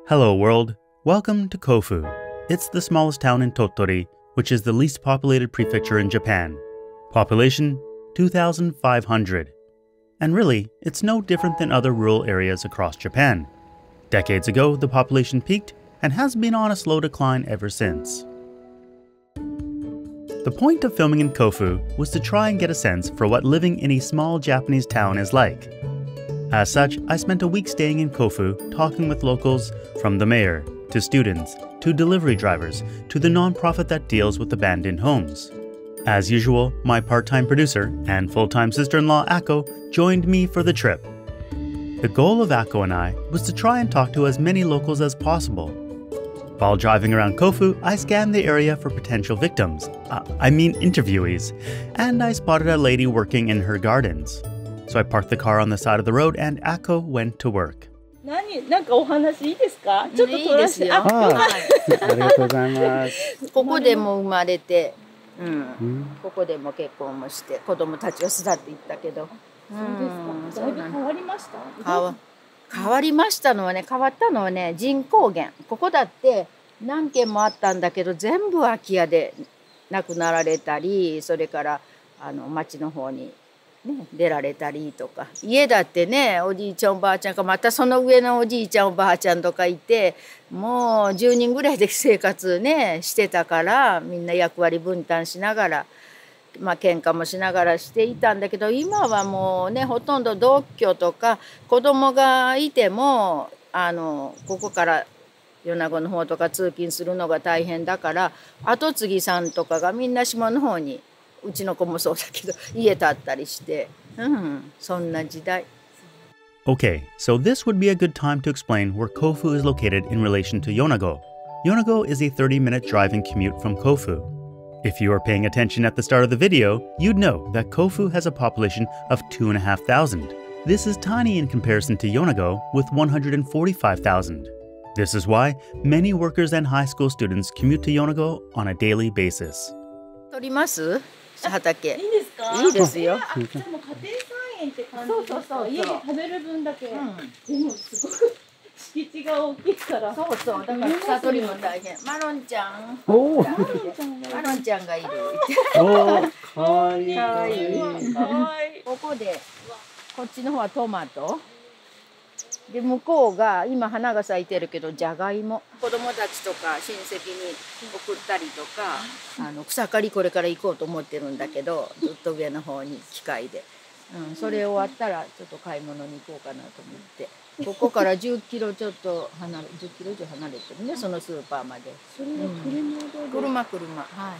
Hello world, welcome to Kofu. It's the smallest town in Tottori, which is the least populated prefecture in Japan. Population 2,500. And really, it's no different than other rural areas across Japan. Decades ago, the population peaked and has been on a slow decline ever since. The point of filming in Kofu was to try and get a sense for what living in a small Japanese town is like. As such, I spent a week staying in Kofu talking with locals, from the mayor, to students, to delivery drivers, to the non-profit that deals with abandoned homes. As usual, my part-time producer and full-time sister-in-law Ako joined me for the trip. The goal of Ako and I was to try and talk to as many locals as possible. While driving around Kofu, I scanned the area for potential victims, interviewees, and I spotted a lady working in her gardens. So I parked the car on the side of the road and Ako went to work. なんかお話いいですか？ちょっと撮らせて。ありがとうございます。ここでも生まれて、ここでも結婚もして、子供たちを育っていったけど。そうですか。だいぶ変わりました？変わりましたのはね、変わったのはね、人口減。ここだって何軒もあったんだけど、全部空き家で亡くなられたり、それから町の方に。ね、出られたりとか家だってねおじいちゃんおばあちゃんかまたその上のおじいちゃんおばあちゃんとかいてもう10人ぐらいで生活ねしてたからみんな役割分担しながら喧嘩もしながらしていたんだけど今はもうねほとんど独居とか子供がいてもここから米子の方とか通勤するのが大変だから後継ぎさんとかがみんな下の方に。うちの子もそうだけど家建ったりして、そんな時代。Okay, so this would be a good time to explain where Kofu is located in relation to Yonago. Yonago is a 30-minute driving commute from Kofu. If you were paying attention at the start of the video, you'd know that Kofu has a population of 2,500. This is tiny in comparison to Yonago with 145,000. This is why many workers and high school students commute to Yonago on a daily basis. 取ります畑。いいですか？いいですよ。じゃあもう家庭菜園って感じですか？家で食べる分だけ。でもすごく敷地が大きいから。そうそう。だから草取りも大変。マロンちゃん。マロンちゃんがいる。かわいい。かわいい。ここでこっちの方はトマト。で向こうが今花が咲いてるけどじゃがいも子供たちとか親戚に送ったりとか草刈りこれから行こうと思ってるんだけどずっと上の方に機械で、それ終わったらちょっと買い物に行こうかなと思ってここから10キロちょっと10キロ以上離れてるねそのスーパーまで。それは車。はい。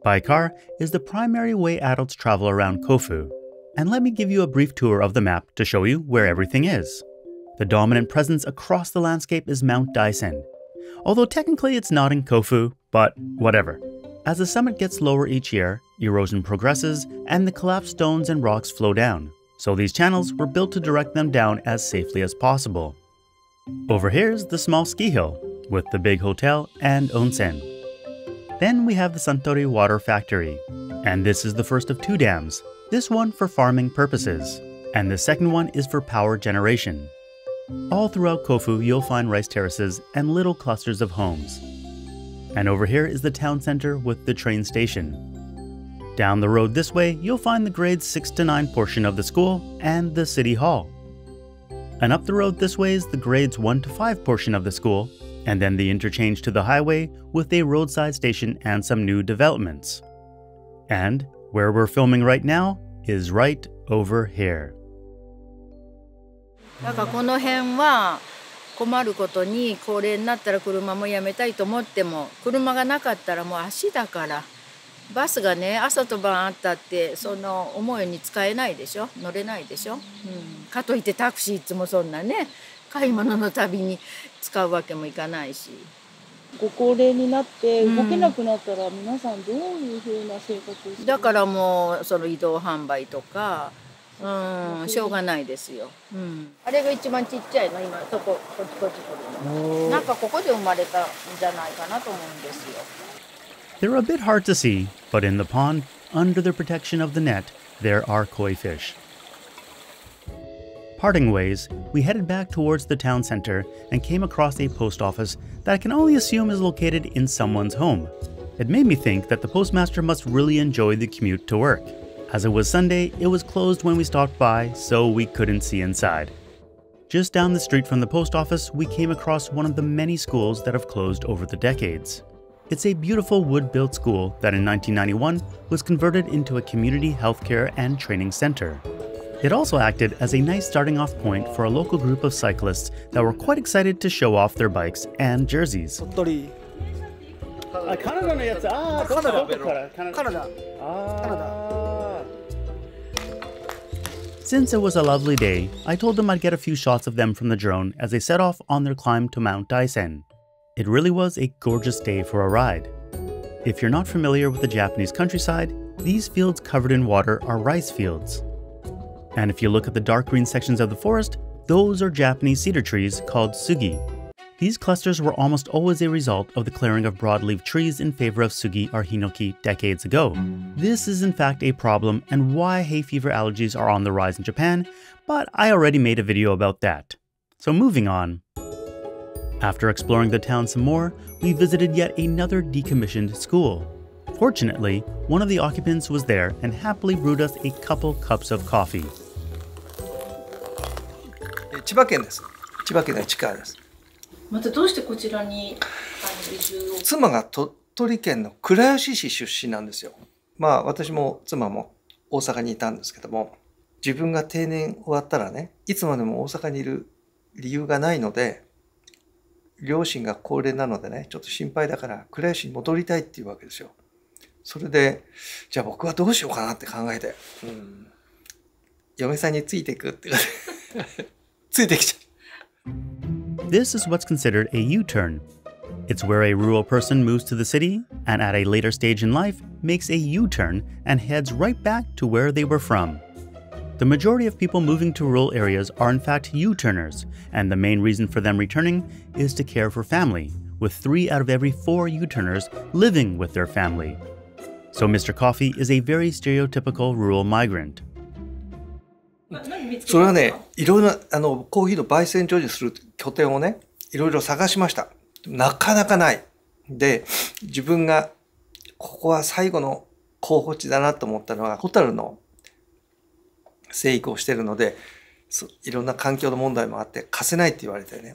By car is the primary way adults travel around Kofu. And let me give you a brief tour of the map to show you where everything is. The dominant presence across the landscape is Mount Daisen. Although technically it's not in Kofu, but whatever. As the summit gets lower each year, erosion progresses and the collapsed stones and rocks flow down. So these channels were built to direct them down as safely as possible. Over here's the small ski hill, with the big hotel and onsen. Then we have the Tottori water factory. And this is the first of two dams. This one for farming purposes, and the second one is for power generation. All throughout Kofu you'll find rice terraces and little clusters of homes. And over here is the town center with the train station. Down the road this way you'll find the grades 6 to 9 portion of the school and the city hall. And up the road this way is the grades 1 to 5 portion of the school, and then the interchange to the highway with a roadside station and some new developments. And where we're filming right now is right over here. なんかこの辺は困ることに高齢になったら車もやめたいと思っても車がなかったらもう足だからバスがね朝と晩あったってその思うように使えないでしょ乗れないでしょ、かといってタクシーいつもそんなね買い物のたびに使うわけもいかないし。ご高齢になって動けなくなったら皆さんどういうふうな生活をしてるんですか？だからもうその移動販売とか、しょうがないですよ。あれが一番ちっちゃいの今こっち来るの。なんかここで生まれたんじゃないかなと思うんですよ。They're a bit hard to see, but in the pond, under the protection of the net, there are koi fish. Parting ways, we headed back towards the town center and came across a post office that I can only assume is located in someone's home. It made me think that the postmaster must really enjoy the commute to work. As it was Sunday, it was closed when we stopped by, so we couldn't see inside. Just down the street from the post office, we came across one of the many schools that have closed over the decades. It's a beautiful wood-built school that in 1991 was converted into a community healthcare and training center. It also acted as a nice starting off point for a local group of cyclists that were quite excited to show off their bikes and jerseys. Tottori. Since it was a lovely day, I told them I'd get a few shots of them from the drone as they set off on their climb to Mount Daisen. It really was a gorgeous day for a ride. If you're not familiar with the Japanese countryside, these fields covered in water are rice fields. And if you look at the dark green sections of the forest, those are Japanese cedar trees called sugi. These clusters were almost always a result of the clearing of broadleaf trees in favor of sugi or hinoki decades ago. This is in fact a problem and why hay fever allergies are on the rise in Japan, but I already made a video about that. So moving on. After exploring the town some more, we visited yet another decommissioned school. Fortunately, one of the occupants was there and happily brewed us a couple cups of coffee. 千葉県です。千葉県の市川です。またどうしてこちらに移住を？妻が鳥取県の倉吉市出身なんですよ。まあ私も妻も大阪にいたんですけども、自分が定年終わったらね、いつまでも大阪にいる理由がないので、両親が高齢なのでね、ちょっと心配だから倉吉に戻りたいっていうわけですよ。それで、じゃあ僕はどうしようかなって考えて、嫁さんについていくってついてきちゃう。This is what's considered a U-turn. It's where a rural person moves to the city and at a later stage in life makes a U-turn and heads right back to where they were from. The majority of people moving to rural areas are in fact U-turners, and the main reason for them returning is to care for family, with 3 out of every 4 U-turners living with their family. So Mr. Coffee is a very stereotypical rural migrant. それはね、いろいろコーヒーの焙煎所にする拠点をね、いろいろ探しました。なかなかない。で、自分がここは最後の候補地だなと思ったのは、ホタルの生育をしているので、いろんな環境の問題もあって貸せないって言われてね。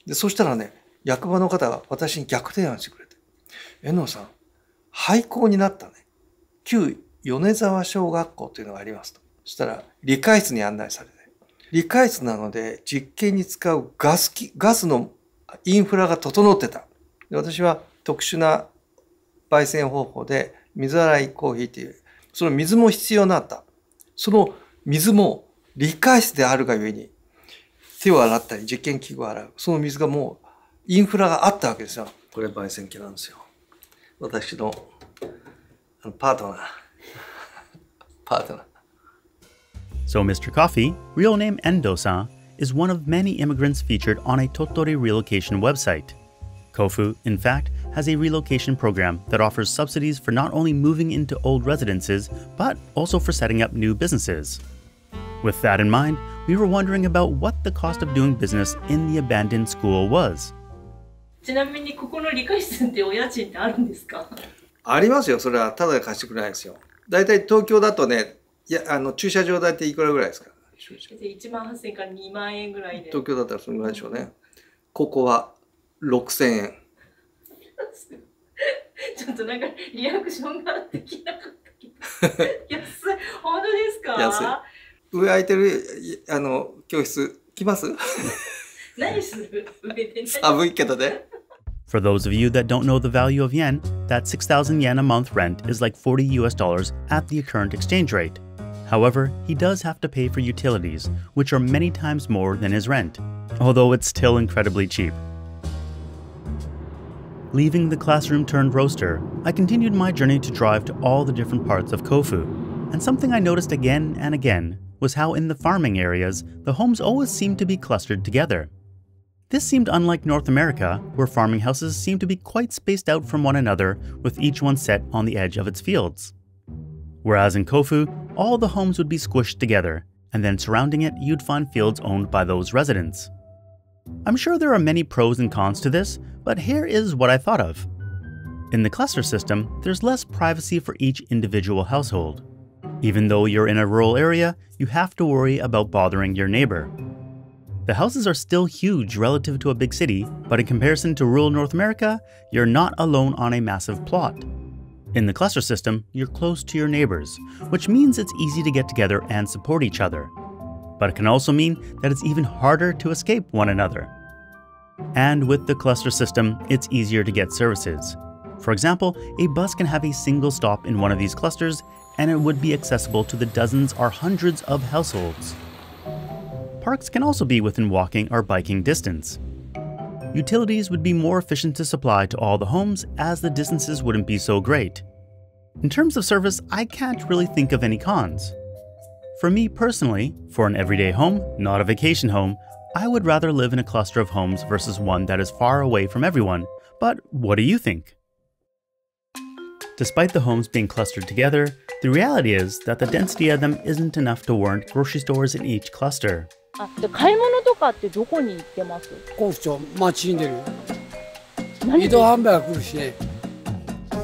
で、そしたらね、役場の方が私に逆提案してくれて、遠藤さん、廃校になったね、旧米沢小学校というのがありますと。そしたら理解室に案内されて、理解室なので実験に使うガスのインフラが整ってた。で、私は特殊な焙煎方法で水洗いコーヒーっていう、その水も必要になった。その水も理解室であるがゆえに手を洗ったり実験器具を洗う。その水がもうインフラがあったわけですよ。これ焙煎機なんですよ。私のパートナー。So Mr. Coffee, real name Endo-san, is one of many immigrants featured on a Tottori relocation website. Kofu, in fact, has a relocation program that offers subsidies for not only moving into old residences, but also for setting up new businesses. With that in mind, we were wondering about what the cost of doing business in the abandoned school was. ちなみにここの理科室ってお家賃ってあるんですか？ありますよ。それはただで貸してくれないですよ。だいたい東京だとね、駐車場代っていくらぐらいですか？1万8000円から2万円ぐらいで。東京だったらそのぐらいでしょうね。ここは6000円。ちょっとなんかリアクションができなかったけど。安い。本当ですか？安い。上空いてる教室来ます？何する？上で寒いけどね。For those of you that don't know the value of yen, that 6,000 yen a month rent is like $40 at the current exchange rate. However, he does have to pay for utilities, which are many times more than his rent, although it's still incredibly cheap. Leaving the classroom-turned-roaster, I continued my journey to drive to all the different parts of Kofu. And something I noticed again and again was how in the farming areas, the homes always seemed to be clustered together. This seemed unlike North America, where farming houses seemed to be quite spaced out from one another, with each one set on the edge of its fields. Whereas in Kofu, all the homes would be squished together, and then surrounding it, you'd find fields owned by those residents. I'm sure there are many pros and cons to this, but here is what I thought of. In the cluster system, there's less privacy for each individual household. Even though you're in a rural area, you have to worry about bothering your neighbor. The houses are still huge relative to a big city, but in comparison to rural North America, you're not alone on a massive plot. In the cluster system, you're close to your neighbors, which means it's easy to get together and support each other. But it can also mean that it's even harder to escape one another. And with the cluster system, it's easier to get services. For example, a bus can have a single stop in one of these clusters, and it would be accessible to the dozens or hundreds of households. Parks can also be within walking or biking distance. Utilities would be more efficient to supply to all the homes, as the distances wouldn't be so great. In terms of service, I can't really think of any cons. For me personally, for an everyday home, not a vacation home, I would rather live in a cluster of homes versus one that is far away from everyone. But what do you think? Despite the homes being clustered together, the reality is that the density of them isn't enough to warrant grocery stores in each cluster. 買い物とかってどこに行ってます？甲府町町に出る。移動販売が来るしね。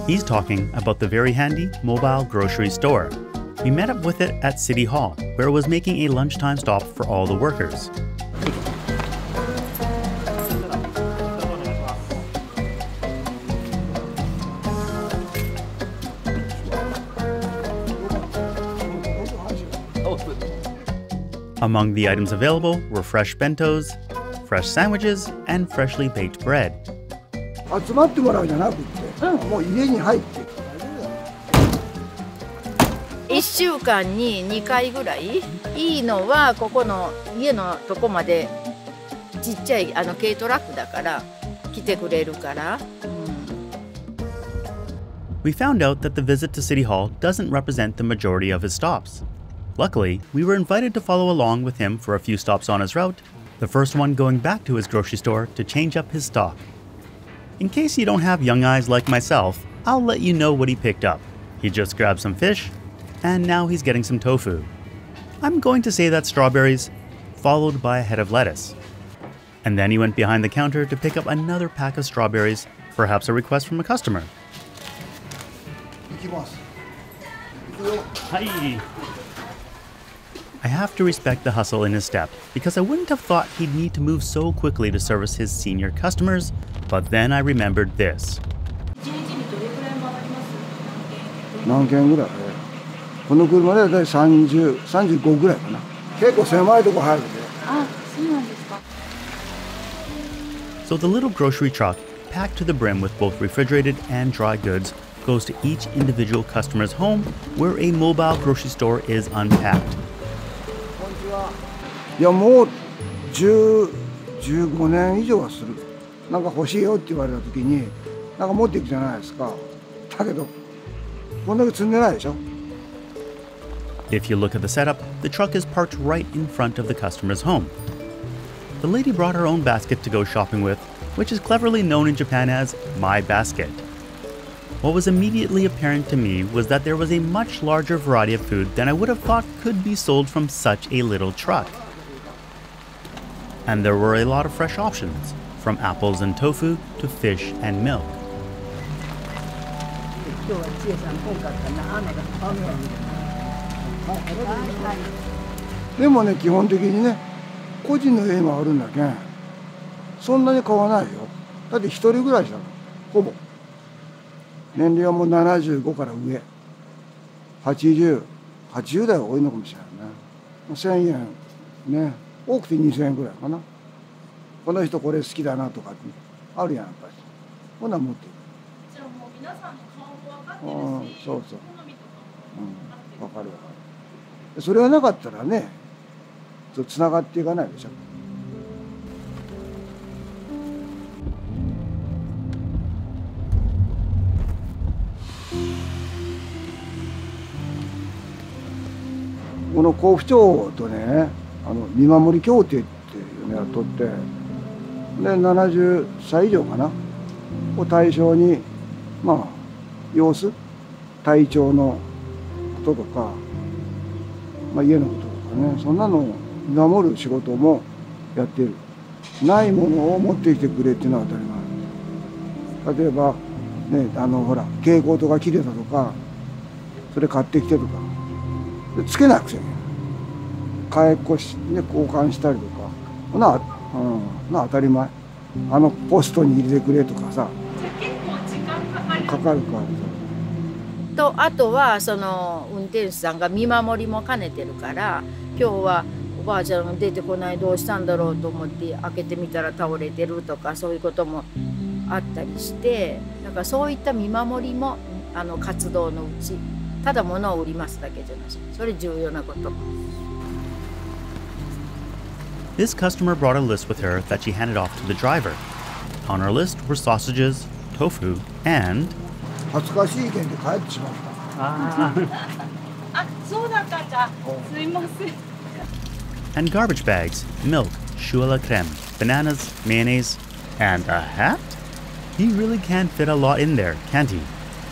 He's talking about the very handy mobile grocery store. We met up with it at City Hall, where it was making a lunchtime stop for all the workers. Among the items available were fresh bentos, fresh sandwiches, and freshly baked bread. 集まってもらうじゃなくて、もう家に入って。1週間に2回ぐらい、いいのはここの家のとこまでちっちゃい軽トラックだから来てくれるから。We found out that the visit to City Hall doesn't represent the majority of his stops. Luckily, we were invited to follow along with him for a few stops on his route, the first one going back to his grocery store to change up his stock. In case you don't have young eyes like myself, I'll let you know what he picked up. He just grabbed some fish, and now he's getting some tofu. I'm going to say that's strawberries, followed by a head of lettuce. And then he went behind the counter to pick up another pack of strawberries, perhaps a request from a customer. Hi. I have to respect the hustle in his step, because I wouldn't have thought he'd need to move so quickly to service his senior customers, but then I remembered this. 何件ぐらい？この車でだいたい30、35ぐらいかな。結構狭いとこ入るで。あ、そうなんですか。So the little grocery truck, packed to the brim with both refrigerated and dry goods, goes to each individual customer's home, where a mobile grocery store is unpacked. いやもう15年以上はする。なんか欲しいよって言われた時になんか持っていくじゃないですか。だけどこんだけ積んでないでしょ。If you look at the setup, the truck is parked right in front of the customer's home. The lady brought her own basket to go shopping with, which is cleverly known in Japan as My Basket. What was immediately apparent to me was that there was a much larger variety of food than I would have thought could be sold from such a little truck. And there were a lot of fresh options, from apples and tofu to fish and milk. でもね、基本的にね、個人の家もあるんだけん、そんなに買わないよ。だって一人暮らしだから、ほぼ。年齢はもう75から上、80代は多いのかもしれないね。1000円ね、多くて2000円ぐらいかな。この人これ好きだなとかってあるやん、やっぱり。こんなん持ってる。じゃあもう皆さんの顔も分かってるし、そうそう。好みとか分かる分かる。それがなかったらね、つながっていかないでしょ。この甲府町とね、見守り協定っていうのやっとって、で70歳以上かなを対象に、まあ様子、体調のこととか、まあ、家のこととかね、そんなのを見守る仕事もやってる。ないものを持ってきてくれっていうのは当たり前。例えばね、ほら蛍光灯が切れたとか、それ買ってきてとか、つけなくちゃいけない。買い越しね、交換したりとか、当たり前。ポストに入れてくれとかさ。結構時間かかるからさ。とあとはその運転手さんが見守りも兼ねてるから、今日はおばあちゃんが出てこない、どうしたんだろうと思って開けてみたら倒れてるとか、そういうこともあったりして、だからそういった見守りも活動のうち。ただ物を売りますだけじゃなし、それ重要なこと。This customer brought a list with her that she handed off to the driver. On her list were sausages, tofu, and 恥ずかしい件で帰ってしまった。あ、そうだったんだ。すいません。and garbage bags, milk, chou à la crème, bananas, mayonnaise, and a hat? He really can fit a lot in there, can't he?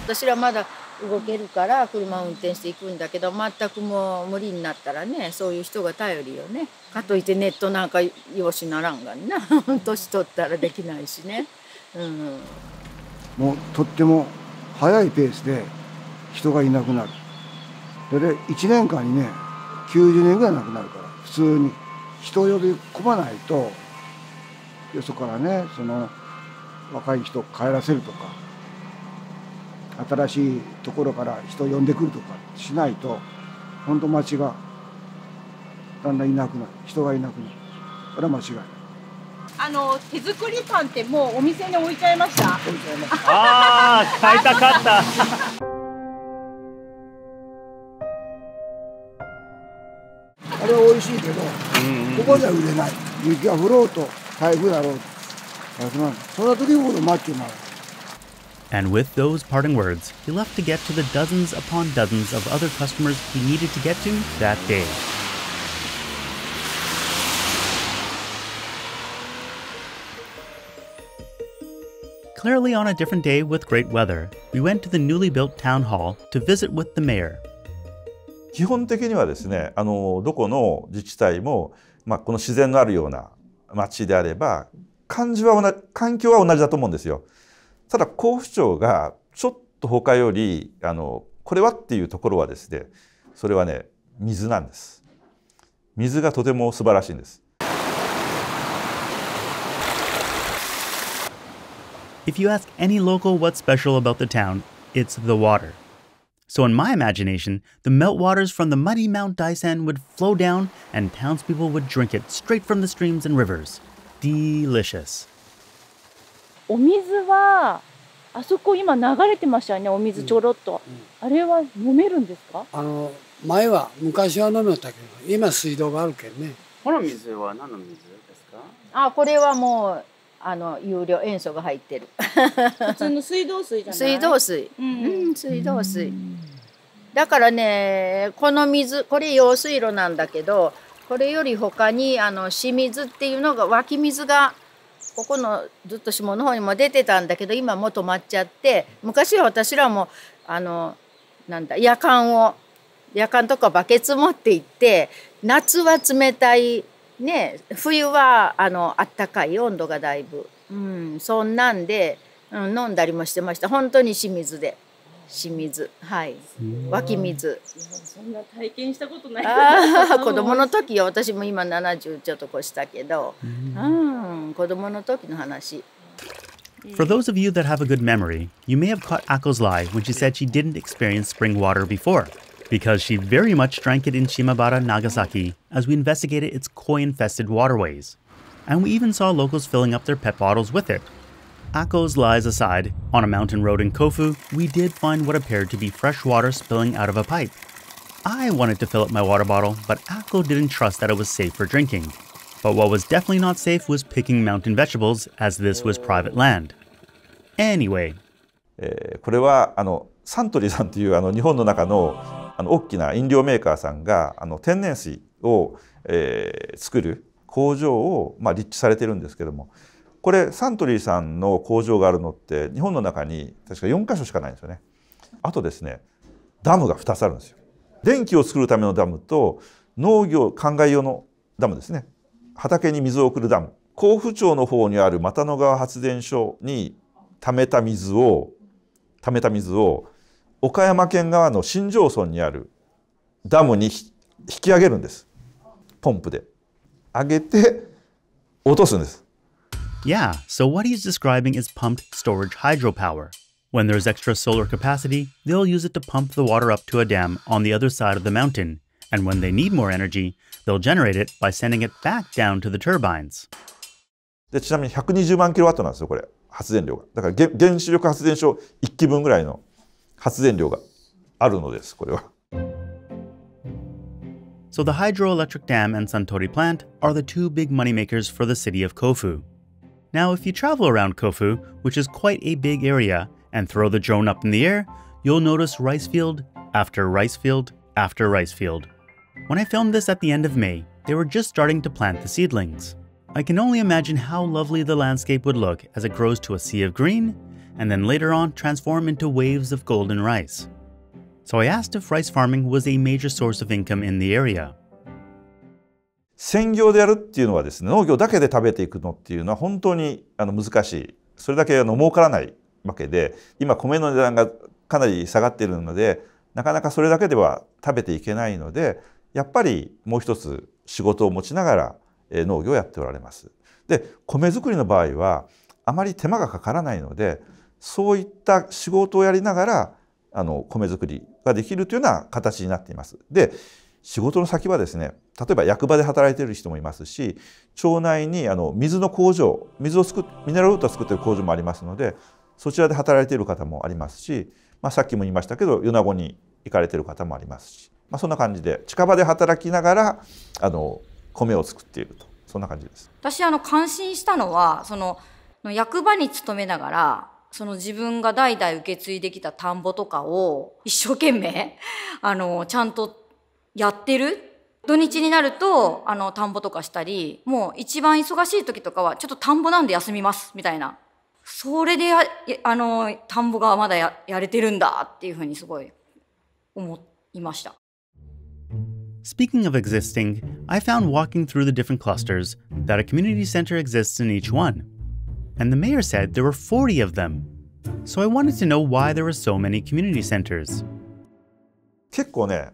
私らまだ動けるから車を運転していくんだけど、全くもう無理になったらね、そういう人が頼りよね。かといってネットなんかよしならんがんな。年取ったらできないしね。もうとっても早いペースで人がいなくなる。それで1年間にね、90人ぐらい亡くなるから、普通に人を呼び込まないと、よそからね、その若い人を帰らせるとか、新しいところから人を呼んでくるとかしないと、本当町がだんだんいなくなる、人がいなくなる。これは間違いない。手作りパンってもうお店に置いちゃいました。ああ、買いたかった。あれは美味しいけど、ここじゃ売れない。雪が降ろうと台風だろうと、そんな時ほど待ってない。And with those parting words, he left to get to the dozens upon dozens of other customers he needed to get to that day. Clearly on a different day with great weather, we went to the newly built town hall to visit with the mayor. 基本的にはですね、どこの自治体も、この自然のあるような町であれば、環境は同じだと思うんですよ。ただ甲府町がちょっと他よりこれはっていうところはですね、それはね、水なんです。水がとても素晴らしいんです。If you ask any local what's special about the town, it's the water. So in my imagination, the meltwaters from the muddy Mount Daisen would flow down and townspeople would drink it straight from the streams and rivers. Delicious. お水はあそこ今流れてましたよね。お水ちょろっと、あれは飲めるんですか？前は昔は飲めたけど、今水道があるけんね。この水は何の水ですか？これはもう有料塩素が入ってる。普通の水道水じゃない？水道水。水道水。だからね、この水、これ用水路なんだけど、これより他に清水っていうのが、湧き水がここのずっと下の方にも出てたんだけど、今もう止まっちゃって、昔は私らも夜間とかバケツ持って行って、夏は冷たいね、冬はあったかい、温度がだいぶ、そんなんで、飲んだりもしてました。本当に清水で。清水、はい、湧き水。そんな体験したことない。子供の時よ、私も今70ちょっと越したけど、子供の時の話。For those of you that have a good memory, you may have caught Ako's lie when she said she didn't experience spring water before, because she very much drank it in Shimabara, Nagasaki, as we investigated its koi-infested waterways. And we even saw locals filling up their pet bottles with it. Ako's lies aside, on a mountain road in Kofu, we did find what appeared to be fresh water spilling out of a pipe. I wanted to fill up my water bottle, but Ako didn't trust that it was safe for drinking. But what was definitely not safe was picking mountain vegetables, as this was private land. Anyway. これはサントリーさんという日本の中の大きな飲料メーカーさんが天然水を、作る工場を、立地されてるんですけども、これサントリーさんの工場があるのって日本の中に確か4カ所しかないんですよね。あとですね、ダムが2つあるんですよ。電気を作るためのダムと農業灌漑用のダムですね。畑に水を送るダム。甲府町の方にある又野川発電所に溜めた水を岡山県側の新庄村にあるダムに引き上げるんです。ポンプで上げて落とすんです。Yeah, so what he's describing is pumped storage hydropower. When there's extra solar capacity, they'll use it to pump the water up to a dam on the other side of the mountain. And when they need more energy, they'll generate it by sending it back down to the turbines. でちなみに120万キロワットなんですよ、これ、発電量が。だから原子力発電所1基分ぐらいの発電量があるのです、これは。So the hydroelectric dam and Suntory plant are the two big moneymakers for the city of Kofu. Now, if you travel around Kofu, which is quite a big area, and throw the drone up in the air, you'll notice rice field after rice field after rice field. When I filmed this at the end of May, they were just starting to plant the seedlings. I can only imagine how lovely the landscape would look as it grows to a sea of green, and then later on transform into waves of golden rice. So I asked if rice farming was a major source of income in the area. 専業でやるっていうのはですね、農業だけで食べていくのっていうのは本当に難しい。それだけ儲からないわけで、今米の値段がかなり下がっているので、なかなかそれだけでは食べていけないので、やっぱりもう一つ仕事を持ちながら農業をやっておられます。で、米作りの場合はあまり手間がかからないので、そういった仕事をやりながら米作りができるというような形になっています。で、仕事の先はですね、例えば役場で働いている人もいますし、町内に水の工場、ミネラルウォーターを作っている工場もありますので、そちらで働いている方もありますし、さっきも言いましたけど、米子に行かれている方もありますし、そんな感じで近場で働きながら米を作っていると、そんな感じです。私感心したのは、役場に勤めながら自分が代々受け継いできた田んぼとかを一生懸命ちゃんとやってる。土日になると田んぼとかしたり、もう一番忙しい時とかはちょっと田んぼなんで休みますみたいな、それで田んぼがまだやれてるんだっていうふうにすごい思いました。Speaking of existing, I found walking through the different clusters that a community center exists in each one. And the mayor said there were 40 of them. So I wanted to know why there were so many community centers. 結構ね、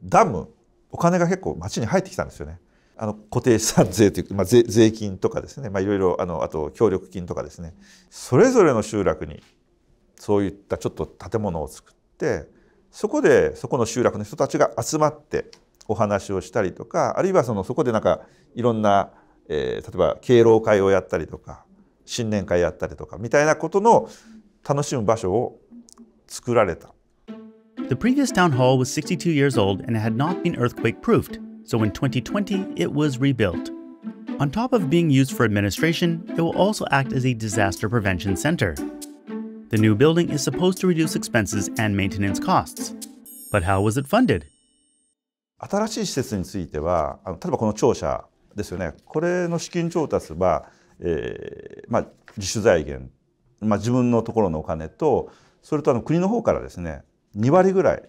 ダム、お金が結構町に入ってきたんですよね。固定資産税という、税金とかですね、いろいろあと協力金とかですね、それぞれの集落にそういったちょっと建物を作って、そこでそこの集落の人たちが集まってお話をしたりとか、あるいはそこでいろんな、例えば敬老会をやったりとか、新年会やったりとかみたいなことの楽しむ場所を作られた。The previous town hall was 62 years old and had not been earthquake-proofed, so in 2020 it was rebuilt. On top of being used for administration, it will also act as a disaster prevention center. The new building is supposed to reduce expenses and maintenance costs. But how was it funded? 新しい施設については、例えばこの庁舎ですよね。これの資金調達は、自主財源、自分のところのお金と、それと国の方からですね、2割ぐらい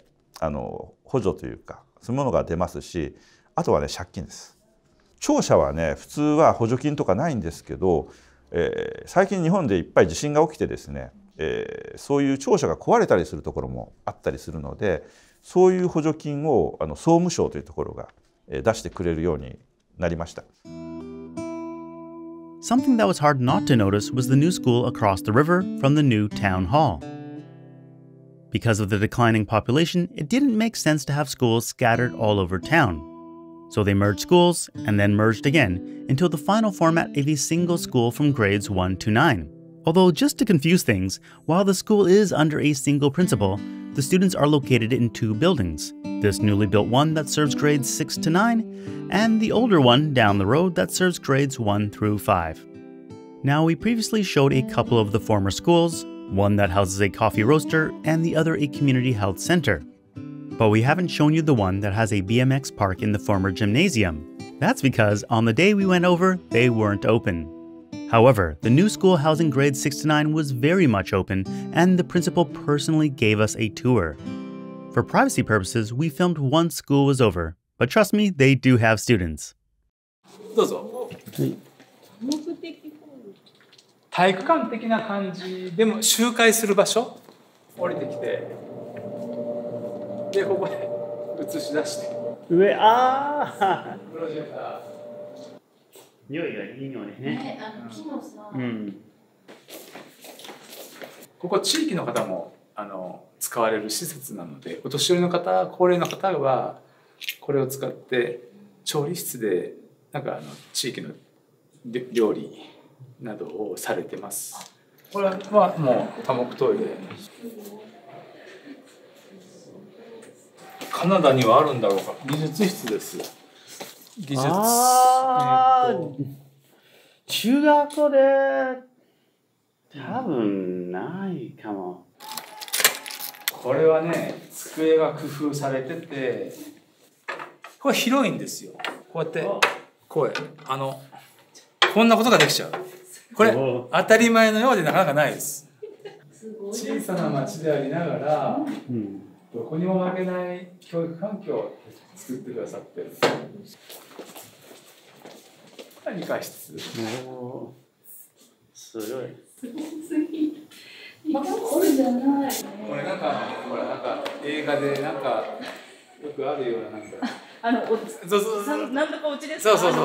補助というかそういうものが出ますし、あとはね借金です。庁舎はね普通は補助金とかないんですけど、最近日本でいっぱい地震が起きてですね、そういう庁舎が壊れたりするところもあったりするので、そういう補助金を総務省というところが出してくれるようになりました。Something that was hard not to notice was the new school across the river from the new town hall. Because of the declining population, it didn't make sense to have schools scattered all over town. So they merged schools and then merged again until the final format of a single school from grades 1 to 9. Although, just to confuse things, while the school is under a single principal, the students are located in two buildings. This newly built one that serves grades 6 to 9, and the older one down the road that serves grades 1 through 5. Now, we previously showed a couple of the former schools, one that houses a coffee roaster and the other a community health center. But we haven't shown you the one that has a BMX park in the former gymnasium. That's because on the day we went over, they weren't open. However, the new school housing grades 6 to 9 was very much open, and the principal personally gave us a tour. For privacy purposes, we filmed once school was over, But trust me, they do have students. どうぞ。体育館的な感じでも集会する場所降りてきてでここで映し出して上、ああ。プロジェクター匂いがいいよね。木のさ、ここ地域の方も使われる施設なのでお年寄りの方高齢の方はこれを使って調理室でなんか地域の料理などをされてます。これはもう多目トイレ。カナダにはあるんだろうか。技術室です。技術。中学校で多分ないかも。これはね、机が工夫されてて、これ広いんですよ。こうやってこんなことができちゃう。これ当たり前のようでなかなかないです。小さな町でありながら、どこにも負けない教育環境を作ってくださってる。理科室。すごい。これじゃない。これなんかほらなんか映画でなんかよくあるようななんか。そうなんとかお家ですか。そう。そ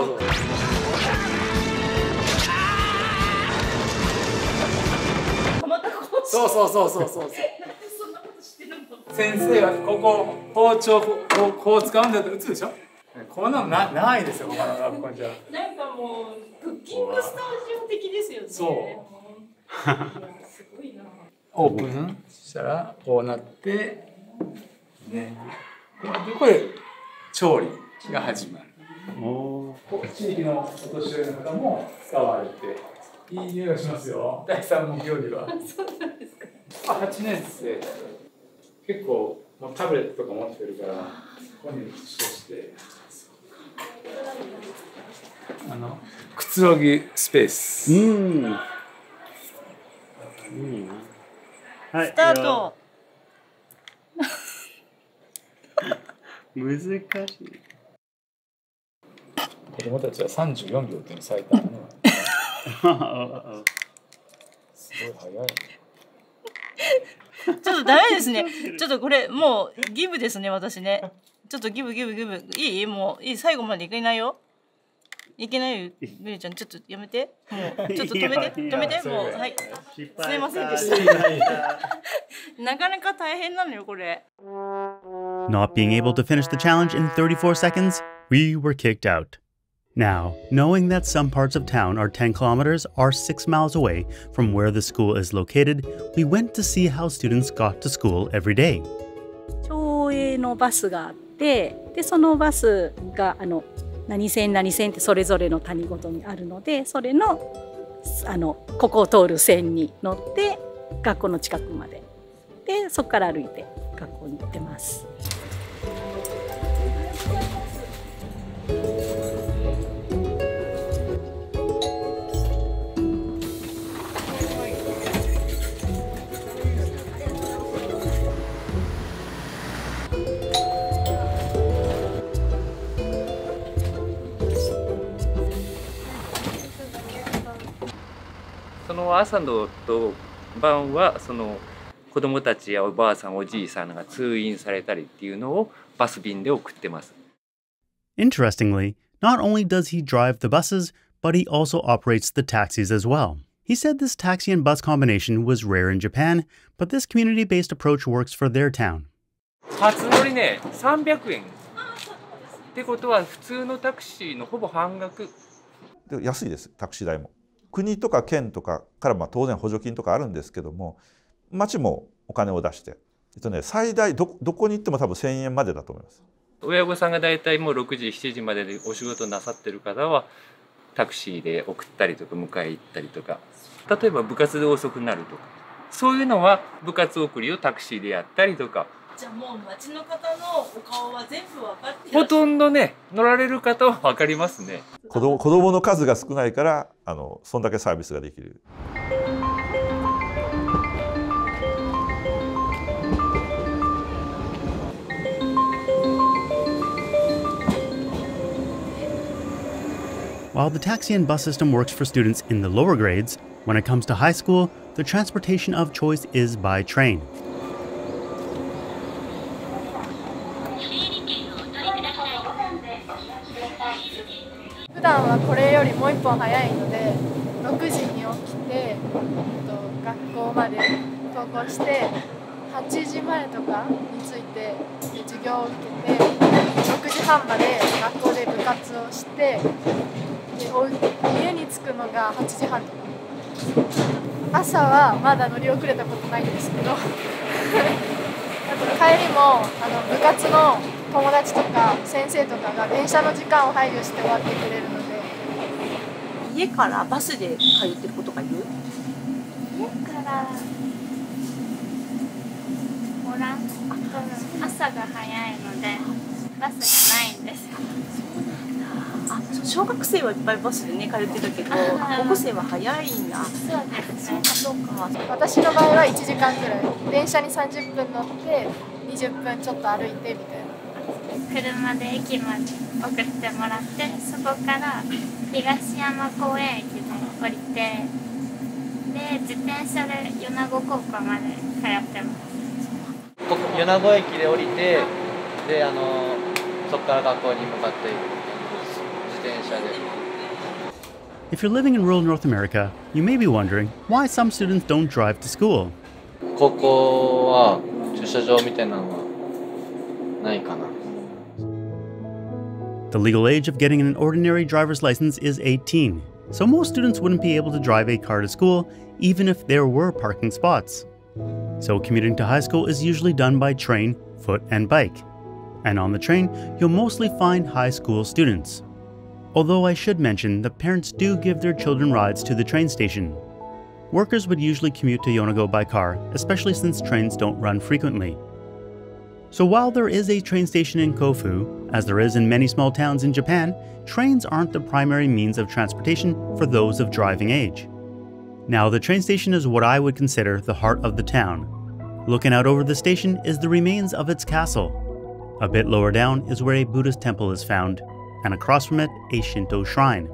う。先生はここ包丁こう使うんだって打つでしょ。こんなのないですよ他の学校じゃ。なんかもうクッキングスタジオ的ですよね。そう。すごいな。オープンしたらこうなってね。これ調理が始まる。地域のお年寄りの方も使われていい匂いがしますよ。第3木曜日は。そうなんですか。8年生結構もうタブレットとか持ってるからここに映し出してくつろぎスペース。はい、スタート。難しい。子供たちは34秒っていうの最短ね。すごい早い。ちょっとダメですね。ちょっとこれもうギブですね私ね。ちょっとギブいいもういい最後までいけないよ。いけないよみるちゃんちょっとやめて。もうちょっと止めてもうはい。すいませんでした。なかなか大変なのよこれ。Not being able to finish the challenge in 34 seconds, we were kicked out. Now, knowing that some parts of town are 10 kilometers or 6 miles away from where the school is located, we went to see how students got to school every day. 町営のバスがあって、でそのバスが何線ってそれぞれの谷ごとにあるので、それのここを通る線に乗って学校の近くまででそこから歩いて学校に行ってます。その朝のと晩はその子どもたちやおばあさんおじいさんが通院されたりっていうのをバス便で送ってます。Interestingly, not only does he drive the buses, but he also operates the taxis as well. He said this taxi and bus combination was rare in Japan, but this community-based approach works for their town. 初乗りね、300円。ってことは普通のタクシーのほぼ半額。安いです、タクシー代も。国とか県とかから当然補助金とかあるんですけども、町もお金を出して、最大どこに行っても多分1000円までだと思います。親御さんがだいたいもう6時7時まででお仕事なさってる方はタクシーで送ったりとか迎え行ったりとか、例えば部活で遅くなるとか、そういうのは部活送りをタクシーでやったりとか。じゃあもう町の方のお顔は全部分かってほとんどね乗られる方は分かりますね。子供の数が少ないからそんだけサービスができる。While the taxi and bus system works for students in the lower grades, when it comes to high school, the transportation of choice is by train. 普段はこれよりもう一本早いので、6時に起きて、学校まで登校して、8時前とかに着いて、授業を受けて、6時半まで学校で部活をして、家に着くのが8時半とか。朝はまだ乗り遅れたことないんですけど、あと帰りも部活の友達とか先生とかが電車の時間を配慮して終わってくれるので。家からバスで通ってる子とかいる？家からおらん。朝が早いのでバスがないんですよ。あ、小学生はいっぱいバスでね通ってたけど、高校生は早いんだ。そうですね。そうか。私の場合は1時間くらい。電車に30分乗って20分ちょっと歩いてみたいな。車で駅まで送ってもらって、そこから東山公園駅で降りて、で自転車で米子高校まで通ってます。米子駅で降りて、でそこから学校に向かっていく自転車で。If you're living in rural North America, you may be wondering why some students don't drive to school. 高校は駐車場みたいなのはないかな。The legal age of getting an ordinary driver's license is 18, so most students wouldn't be able to drive a car to school even if there were parking spots. So commuting to high school is usually done by train, foot, and bike. And on the train, you'll mostly find high school students. Although I should mention that parents do give their children rides to the train station. Workers would usually commute to Yonago by car, especially since trains don't run frequently. So while there is a train station in Kofu, as there is in many small towns in Japan, trains aren't the primary means of transportation for those of driving age. Now, the train station is what I would consider the heart of the town. Looking out over the station is the remains of its castle. A bit lower down is where a Buddhist temple is found, and across from it, a Shinto shrine.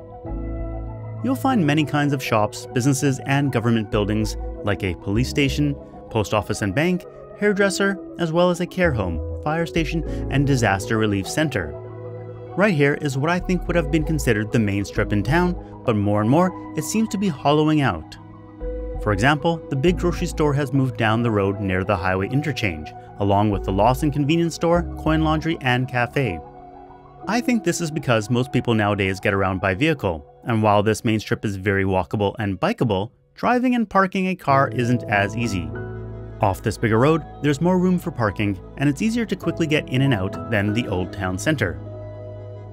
You'll find many kinds of shops, businesses, and government buildings, like a police station, post office and bank, hairdresser, as well as a care home, fire station, and disaster relief center. Right here is what I think would have been considered the main strip in town, but more and more, it seems to be hollowing out. For example, the big grocery store has moved down the road near the highway interchange, along with the Lawson convenience store, coin laundry, and cafe. I think this is because most people nowadays get around by vehicle, and while this main strip is very walkable and bikeable, driving and parking a car isn't as easy. Off this bigger road, there's more room for parking, and it's easier to quickly get in and out than the old town center.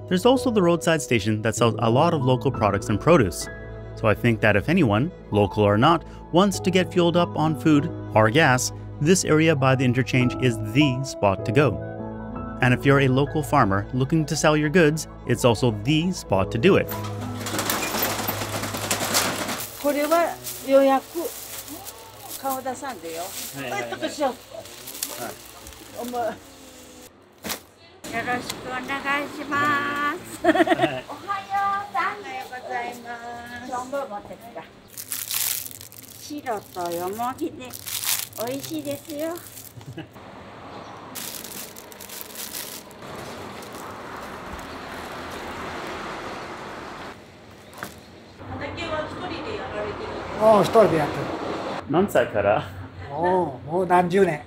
There's also the roadside station that sells a lot of local products and produce, so I think that if anyone, local or not, wants to get fueled up on food or gas, this area by the interchange is the spot to go. And if you're a local farmer looking to sell your goods, it's also the spot to do it. これは予約顔出さんでよ。私は。よろしくお願いします。おはようございます。ジャンボ持ってきた。白とよもぎで美味しいですよ。畑は一人でやられてるんですか？もう一人でやってる。何歳から？もう何十年。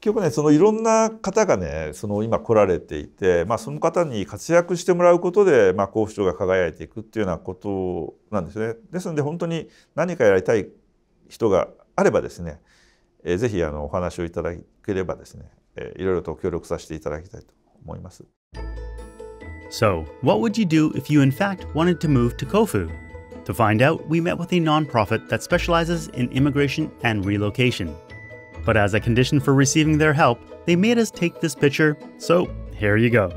結局ね、そのいろんな方がね、今来られていて、その方に活躍してもらうことで、甲府町が輝いていくっていうようなことなんですね。ですので本当に何かやりたい人があればですね、ぜひお話をいただければですね、いろいろと協力させていただきたいと思います。So, what would you do if you in fact wanted to move to Kofu? To find out, we met with a nonprofit that specializes in immigration and relocation. But as a condition for receiving their help, they made us take this picture, so here you go.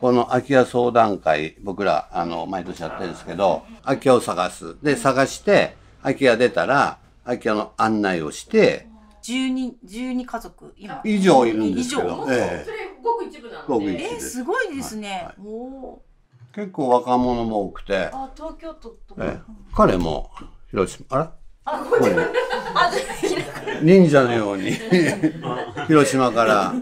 この空き家相談会、僕ら毎年やってるんですけど、空き家を探す。で、探して、空き家出たら、空き家の案内をして、12家族今以上いるんですけど、ごく一部なので。ごく一部です。すごいですね。お結構若者も多くて。あ、東京都とか。彼も広島、あら？あ、これ。あ、忍者のように広島から。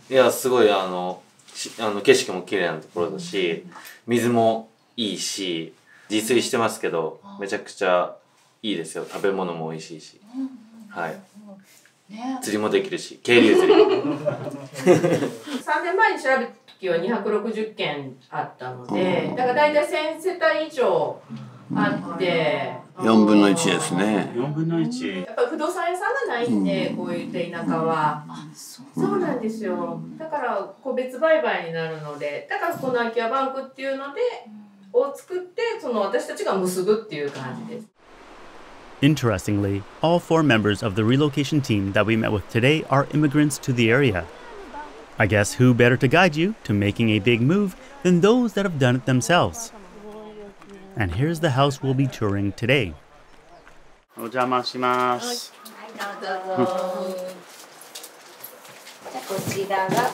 いや、すごい景色も綺麗なところだし、水もいいし、自炊してますけど、めちゃくちゃいいですよ。食べ物も美味しいし。はい。釣りもできるし、渓流釣り。3年前に調べた時は260件あったので、だから大体1000世帯以上あって、4分の1ですね。4分の1。やっぱり不動産屋さんがないんで、こういった田舎は。そうなんですよ。だから個別売買になるので、だからこの空き家バンクっていうのでを作って、その私たちが結ぶっていう感じです。Interestingly, all 4 members of the relocation team that we met with today are immigrants to the area. I guess who better to guide you to making a big move than those that have done it themselves? And here's the house we'll be touring today. お邪魔します。はい、どうぞ。じゃあこちらが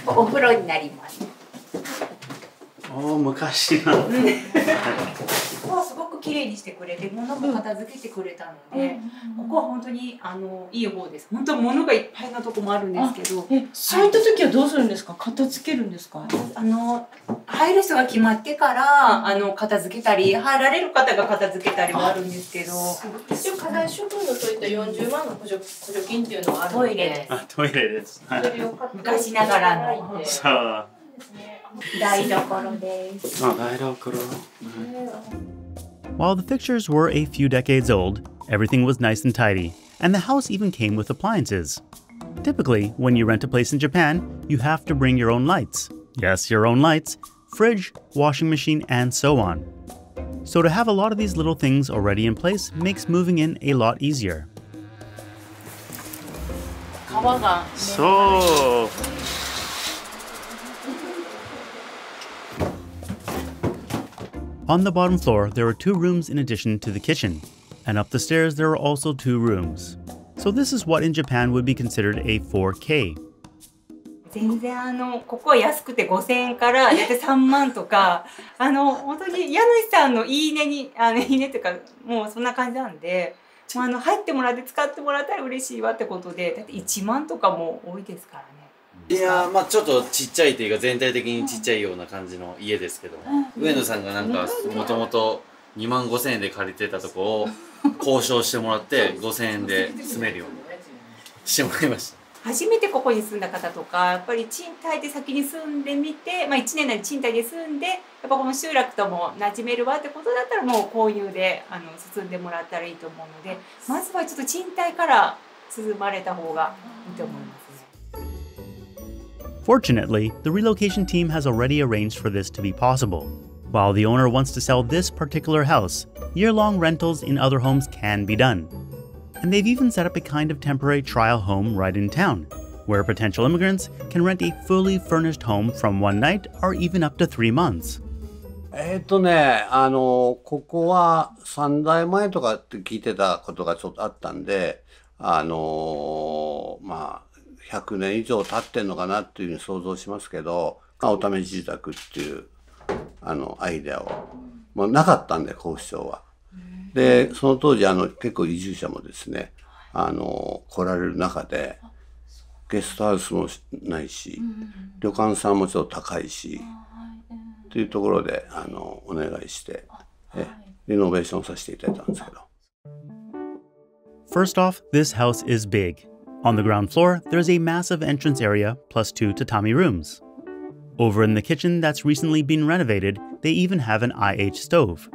お風呂になります。昔の。すごく綺麗にしてくれて、物も片付けてくれたので、ここは本当にいい方です。本当物がいっぱいのとこもあるんですけど、そういった時はどうするんですか？片付けるんですか？入る人が決まってから片付けたり、入られる方が片付けたりもあるんですけど、一応課題処分のそういった40万の補助金っていうのがあるので、トイレです。トイレです。昔ながらの。そう。台所です。台所。While the fixtures were a few decades old, everything was nice and tidy, and the house even came with appliances. Typically, when you rent a place in Japan, you have to bring your own lights. Yes, your own lights, fridge, washing machine, and so on. So to have a lot of these little things already in place makes moving in a lot easier. So. On the bottom floor, there are 2 rooms in addition to the kitchen, and up the stairs there are also 2 rooms. So this is what in Japan would be considered a 4K. 全然ここは安くて5000円から大体3万とか、本当に家主さんのいいねに、いいねというか、もうそんな感じなんで、入ってもらって使ってもらったら嬉しいわってことで、だって1万とかも多いですからね。いやまあちょっとちっちゃいというか全体的にちっちゃいような感じの家ですけども、上野さんがなんかもともと2万5千円で借りてたとこを交渉してもらって5千円で住めるようにしてもらいました。初めてここに住んだ方とか、やっぱり賃貸で先に住んでみて、1年内に賃貸で住んで、やっぱこの集落とも馴染めるわってことだったらもう購入で進んでもらったらいいと思うので、まずはちょっと賃貸から進まれた方がいいと思います。Fortunately, the relocation team has already arranged for this to be possible. While the owner wants to sell this particular house, year-long rentals in other homes can be done. And they've even set up a kind of temporary trial home right in town, where potential immigrants can rent a fully furnished home from 1 night or even up to 3 months. ここは3代前とかって聞いてたことがちょっとあったんで、100年以上経ってんのかなっていうふうに想像しますけど、お試し自宅っていうアイデアをもうなかったんで、甲府町は。でその当時結構移住者もですね来られる中で、ゲストハウスもないし、旅館さんもちょっと高いしっていうところでお願いしてリノベーションさせていただいたんですけど。First off, this house is big. On the ground floor, there's a massive entrance area plus 2 tatami rooms. Over in the kitchen that's recently been renovated, they even have an IH stove.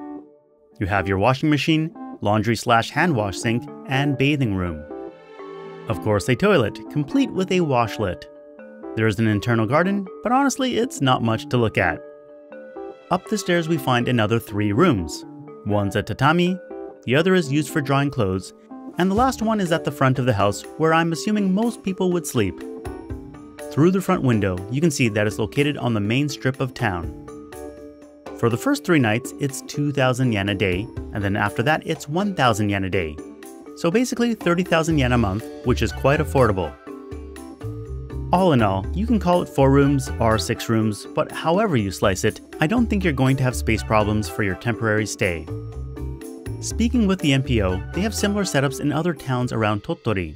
You have your washing machine, laundry/hand wash sink, and bathing room. Of course, a toilet, complete with a washlet. There's an internal garden, but honestly, it's not much to look at. Up the stairs, we find another 3 rooms. One's a tatami, the other is used for drying clothes, and the last one is at the front of the house where I'm assuming most people would sleep. Through the front window, you can see that it's located on the main strip of town. For the first 3 nights, it's 2,000 yen a day, and then after that, it's 1,000 yen a day. So basically 30,000 yen a month, which is quite affordable. All in all, you can call it 4 rooms or 6 rooms, but however you slice it, I don't think you're going to have space problems for your temporary stay. Speaking with the NPO, they have similar setups in other towns around Tottori.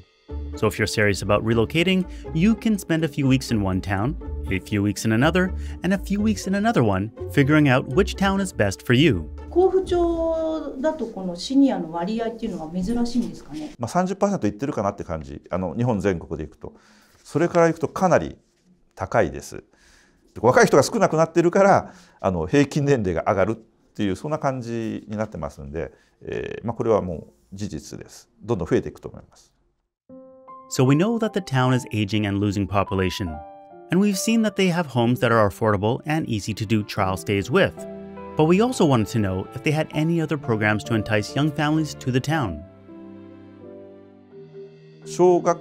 So if you're serious about relocating, you can spend a few weeks in one town, a few weeks in another, and a few weeks in another one, figuring out which town is best for you. 甲府町だとこのシニアの割合っていうのは珍しいんですかね。30% いってるかなって感じ。日本全国でいくと、それからいくとかなり高いです。若い人が少なくなってるから平均年齢が上がるっていうそんな感じになってますんで、これはもう事実です。どんどん増えていくと思います。So we know that the town is aging and losing population, and we've seen that they have homes that are affordable and easy to do trial stays with. But we also wanted to know if they had any other programs to entice young families to the town. 小学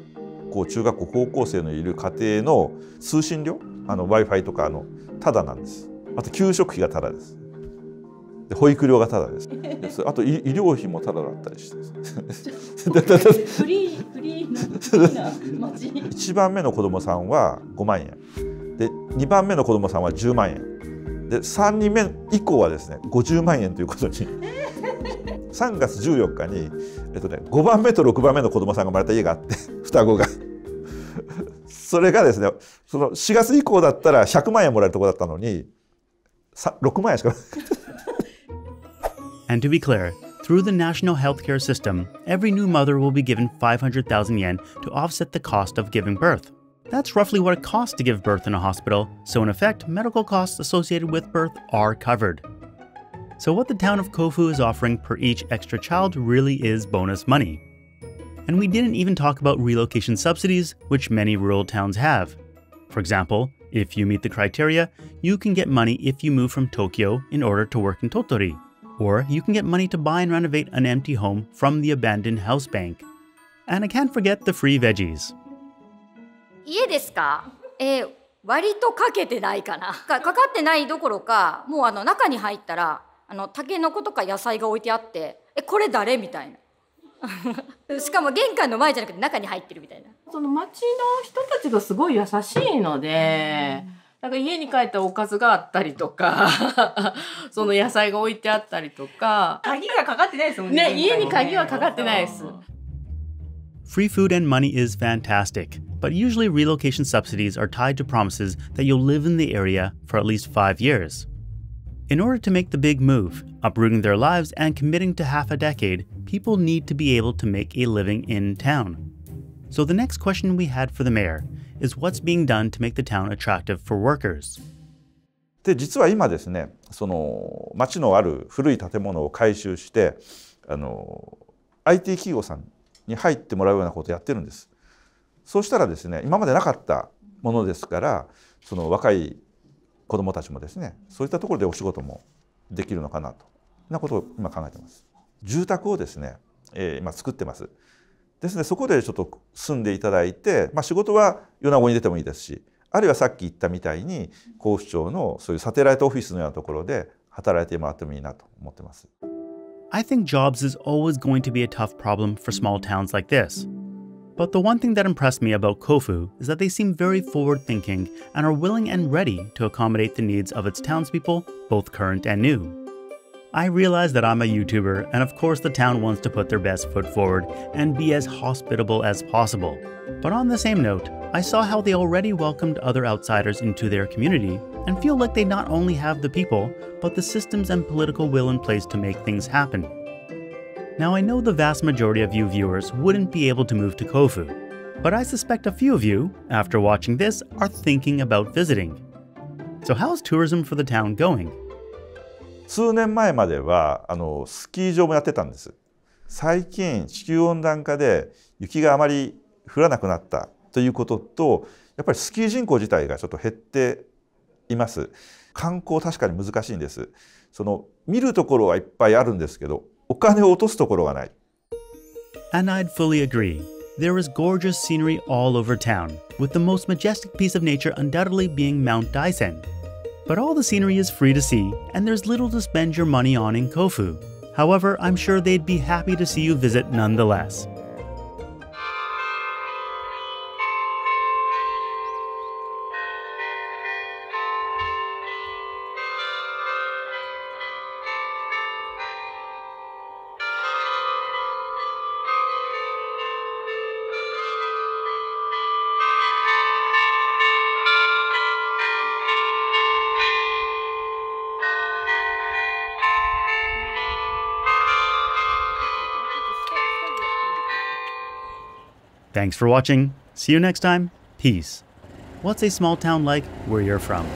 校、中学校、高校生のいる家庭の通信料、Wi-Fi とかタダなんです。あと給食費がタダです。で保育料がタダです。あと医療費もタダだったりして。フリーな町。1番目の子供さんは5万円。で2番目の子供さんは10万円。で3人目以降はですね50万円ということに。3月14日に、5番目と6番目の子供さんが生まれた家があって双子がそれがですねその4月以降だったら100万円もらえるところだったのに6万円しかAnd to be clear, through the national healthcare system, every new mother will be given 500,000 yen to offset the cost of giving birth. That's roughly what it costs to give birth in a hospital, so in effect, medical costs associated with birth are covered. So what the town of Kofu is offering per each extra child really is bonus money. And we didn't even talk about relocation subsidies, which many rural towns have. For example, if you meet the criteria, you can get money if you move from Tokyo in order to work in Tottori. Or you can get money to buy and renovate an empty home from the abandoned house bank. And I can't forget the free veggies. 家ですか？割とかけてないかな。かかってないどころか、もう中に入ったらタケノコとか野菜が置いてあって、これ誰みたいな。しかも玄関の前じゃなくて中に入ってるみたいな。その町の人たちがすごい優しいので。なんか家に帰ったおかずがあったりとかその野菜が置いてあったりとか鍵がかかってないですもんね。家に鍵はかかってないです。Free food and money is fantastic, but usually relocation subsidies are tied to promises that you'll live in the area for at least 5 years. In order to make the big move, uprooting their lives and committing to half a decade, people need to be able to make a living in town. So the next question we had for the mayor is what's being done to make the town attractive for workers. で実は今ですねその町のある古い建物を改修して IT 企業さんに入ってもらうようなことをやってるんです。そうしたらですね今までなかったものですからその若い子どもたちもですねそういったところでお仕事もできるのかなというなことを今考えています。住宅をですね、今作ってます。ですのでそこでちょっと住んでいただいて、仕事は米子に出てもいいですし、あるいはさっき言ったみたいに甲府町のそういうサテライトオフィスのようなところで働いてもらってもいいなと思ってます。I think jobs is always going to be a tough problem for small towns like this. But the one thing that impressed me about Kofu is that they seem very forward-thinking and are willing and ready to accommodate the needs of its townspeople, both current and new. I realize that I'm a YouTuber, and of course the town wants to put their best foot forward and be as hospitable as possible. But on the same note, I saw how they already welcomed other outsiders into their community and feel like they not only have the people, but the systems and political will in place to make things happen. Now I know the vast majority of you viewers wouldn't be able to move to Kofu, but I suspect a few of you, after watching this, are thinking about visiting. So how's tourism for the town going? 数年前まではスキー場もやってたんです。最近地球温暖化で雪があまり降らなくなったということと、やっぱりスキー人口自体がちょっと減っています。観光確かに難しいんです。見るところはいっぱいあるんですけど、お金を落とすところがない。And I'd fully agree. There is gorgeous scenery all over town, with the most majestic piece of nature undoubtedly being Mount Daisen. But all the scenery is free to see, and there's little to spend your money on in Kofu. However, I'm sure they'd be happy to see you visit nonetheless. Thanks for watching. See you next time. Peace. What's a small town like where you're from?